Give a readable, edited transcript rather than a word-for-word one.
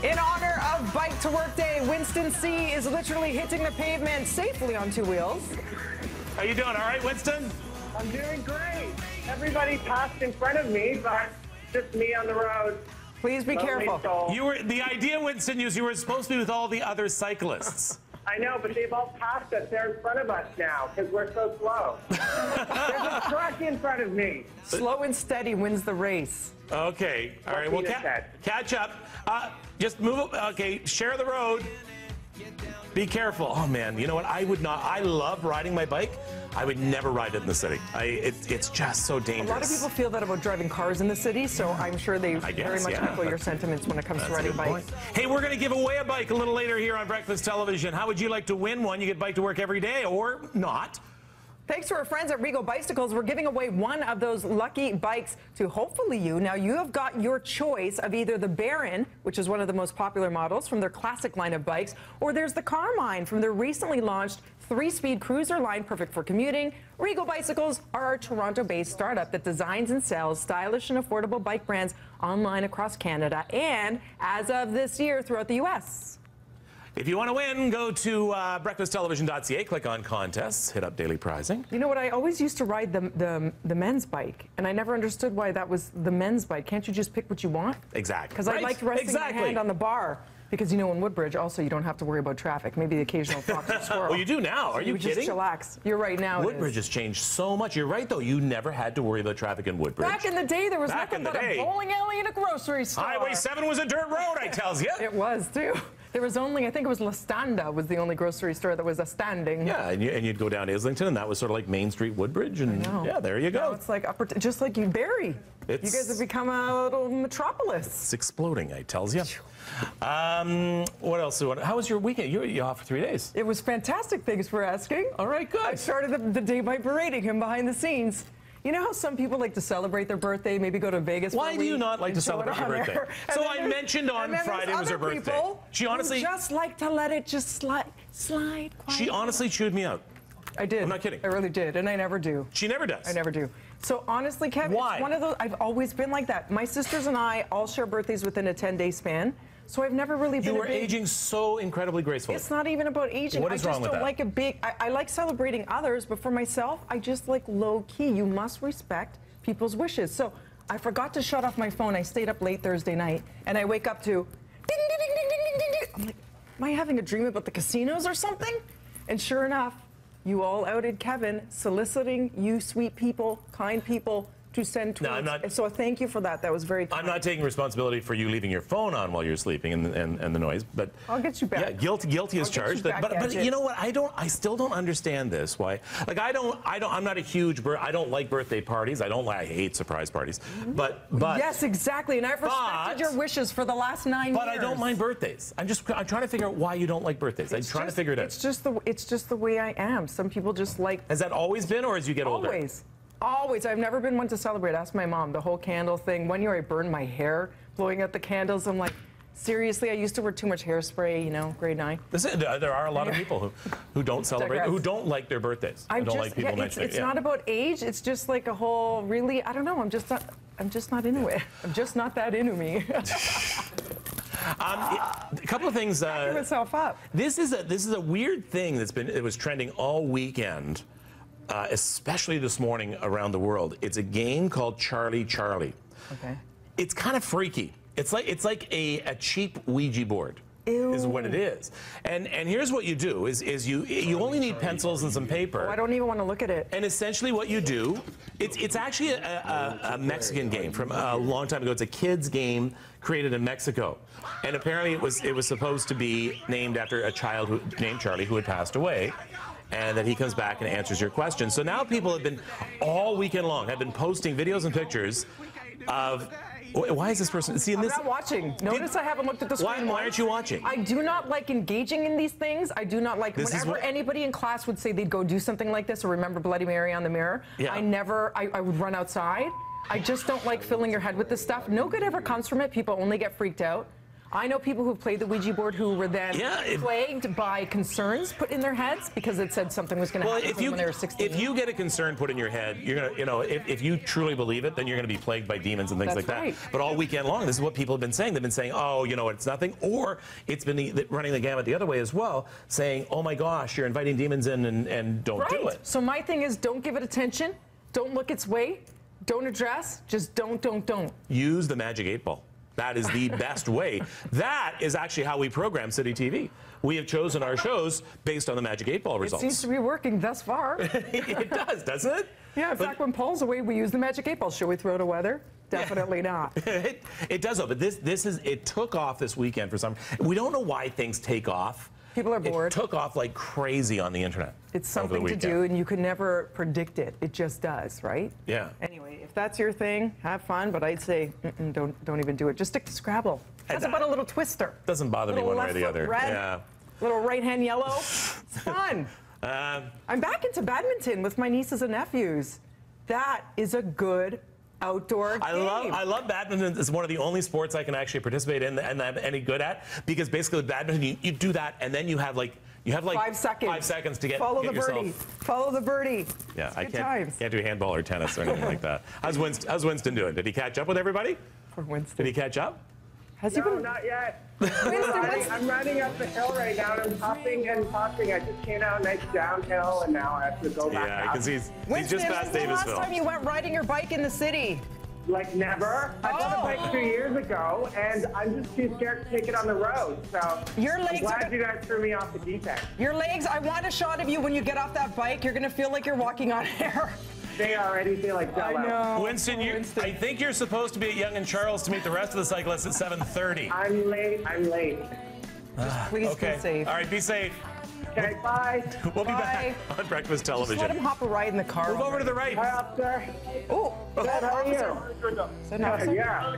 In honor of Bike to Work Day, Winston C is literally hitting the pavement safely on two wheels. How you doing? All right, Winston? I'm doing great. Everybody passed in front of me, but just me on the road. Please be careful. Soul. The idea, Winston, is you were supposed to be with all the other cyclists. I know, but they've all passed us. They're in front of us now because we're so slow. There's a truck in front of me. Slow and steady wins the race. Okay. All right. Well, catch up. Just move. Okay. Share the road. Be careful. Oh man, you know what? I would not. I love riding my bike. I would never ride it in the city. It's just so dangerous. A lot of people feel that about driving cars in the city, so I'm sure they very much echo your sentiments when it comes to riding bikes. Hey, we're going to give away a bike a little later here on Breakfast Television. How would you like to win one? You get bike to work every day or not. Thanks to our friends at Regal Bicycles, we're giving away one of those lucky bikes to hopefully you. Now, you have got your choice of either the Baron, which is one of the most popular models from their classic line of bikes, or there's the Carmine from their recently launched 3-speed cruiser line, perfect for commuting. Regal Bicycles are our Toronto-based startup that designs and sells stylish and affordable bike brands online across Canada and, as of this year, throughout the U.S. If you want to win, go to breakfasttelevision.ca, click on contests, hit up daily prizing. You know what? I always used to ride the men's bike, and I never understood why that was the men's bike. Can't you just pick what you want? Exactly. Because I liked resting my hand on the bar. Because, you know, in Woodbridge, also, you don't have to worry about traffic. Maybe the occasional fox or squirrel. Well, you do now. Are you kidding? Just chillax. You're right now. Woodbridge has changed so much. You're right, though. You never had to worry about traffic in Woodbridge. Back in the day, there was nothing but a bowling alley and a grocery store. Highway 7 was a dirt road, I tells you. It was, too. There was only, I think it was La Standa was the only grocery store that was a standing. Yeah, and you'd go down Islington, and that was sort of like Main Street Woodbridge, and yeah, there you go. Now it's like just like you, Barrie. You guys have become a little metropolis. It's exploding, I tells you. What else? How was your weekend? You off for 3 days. It was fantastic. Thanks for asking. All right, good. I started the day by berating him behind the scenes. You know how some people like to celebrate their birthday, maybe go to Vegas for a week? Why do you not like to celebrate your birthday? So I mentioned on Friday was her birthday. She honestly just like to let it just slide quietly. She honestly chewed me out. I did. I'm not kidding. I really did, and I never do. She never does. I never do. So honestly, Kevin, it's one of those. I've always been like that. My sisters and I all share birthdays within a 10-day span. So I've never really been. You were aging so incredibly gracefully. It's not even about aging. What is wrong with that? I just don't like a big. I like celebrating others, but for myself, I just like low key. You must respect people's wishes. So I forgot to shut off my phone. I stayed up late Thursday night, and I wake up to ding ding ding ding ding ding ding. I'm like, am I having a dream about the casinos or something? And sure enough, you all outed Kevin soliciting you sweet people, kind people, to send tweets. No, I'm not. So thank you for that. That was very kind. I'm not taking responsibility for you leaving your phone on while you're sleeping and the noise, but I'll get you back. Yeah, guilty as charged. But you know what? I still don't understand this. Why? Like I'm not a huge. I don't like birthday parties. I hate surprise parties. But yes, exactly. And I've respected your wishes for the last 9 years. But I don't mind birthdays. I'm trying to figure out why you don't like birthdays. I'm trying to figure it out. It's just the way I am. Some people just like. Has that always been, or as you get older? Always. Always. I've never been one to celebrate. Ask my mom. The whole candle thing. One year I burned my hair blowing out the candles. I'm like, seriously, I used to wear too much hairspray, you know, grade 9. There are a lot of people who don't celebrate, who don't like their birthdays. I don't like people mentioning it. It's not about age. It's just like a whole, really, I don't know. I'm just not into it. I'm just not that into me. A couple of things. Backing myself up. This is a weird thing it was trending all weekend. Especially this morning around the world. It's a game called Charlie Charlie. Okay. It's kind of freaky. It's like a cheap Ouija board. Ew. Is what it is. And here's what you do is you only need pencils and some paper. Oh, I don't even want to look at it. And essentially what you do, it's actually a Mexican game from a long time ago. It's a kids game created in Mexico. And apparently it was supposed to be named after a child named Charlie who had passed away. And that he comes back and answers your questions. So now people have been, all weekend long, have been posting videos and pictures of, why is this person, see in this? I'm not watching. Notice I haven't looked at the screen. Why aren't you watching? I do not like engaging in these things. I do not like, whenever anybody in class would say they'd go do something like this or remember Bloody Mary on the mirror, yeah. I would run outside. I just don't like filling your head with this stuff. No good ever comes from it. People only get freaked out. I know people who've played the Ouija board who were then plagued by concerns put in their heads because it said something was going to happen to them when they were 16. If you get a concern put in your head, you're going to, you know, if you truly believe it, then you're going to be plagued by demons and things like that. But all weekend long, this is what people have been saying. They've been saying, oh, you know, it's nothing. Or it's been running the gamut the other way as well, saying, oh my gosh, you're inviting demons in and don't do it. So my thing is, don't give it attention. Don't look its way. Don't address. Just don't. Use the magic 8-ball. That is the best way. That is actually how we program City TV. We have chosen our shows based on the magic 8-ball results. It seems to be working thus far. It does, doesn't it? Yeah, in fact, when Paul's away, we use the magic 8-ball. Should we throw to weather? Definitely not. It does, though. But it took off this weekend for some. We don't know why things take off. People are bored. It took off like crazy on the internet. It's something to do, and you can never predict it. It just does, right? Yeah. Anyway, if that's your thing, have fun. But I'd say don't even do it. Just stick to Scrabble. How's about a little twister? Doesn't bother me one way or the other. Red, yeah. Little right hand yellow. It's fun. I'm back into badminton with my nieces and nephews. That is a good outdoor game. I love badminton. It's one of the only sports I can actually participate in and I'm any good at, because basically with badminton you do that and then you have like 5 seconds. 5 seconds to get Follow the yourself. birdie. Follow the birdie. Yeah, I good times. can't do handball or tennis or anything like that. How's Winston doing? Did he catch up with everybody? For Winston. Did he catch up? Has he been? Not yet. Winston, I'm running up the hill right now, and I'm puffing and puffing. I just came out nice downhill, and now I have to go back Yeah, up. because he's Winston, just past when's the last Davisville. time you went riding your bike in the city? Like never. I bought a bike 2 years ago, and I'm just too scared to take it on the road. So Your legs I'm glad you guys threw me off the deep end. Your legs, I want a shot of you when you get off that bike. You're going to feel like you're walking on air. They already feel like jello. I know. Winston, I think you're supposed to be at Yonge and Charles to meet the rest of the cyclists at 7:30. I'm late. Please Okay. be safe. All right, be safe. Okay, bye. We'll be Bye. back on Breakfast Just Television. let him hop a ride in the car. Move over to the right. Hi, officer. Oh, Good, how are you? Is that an officer? Yeah.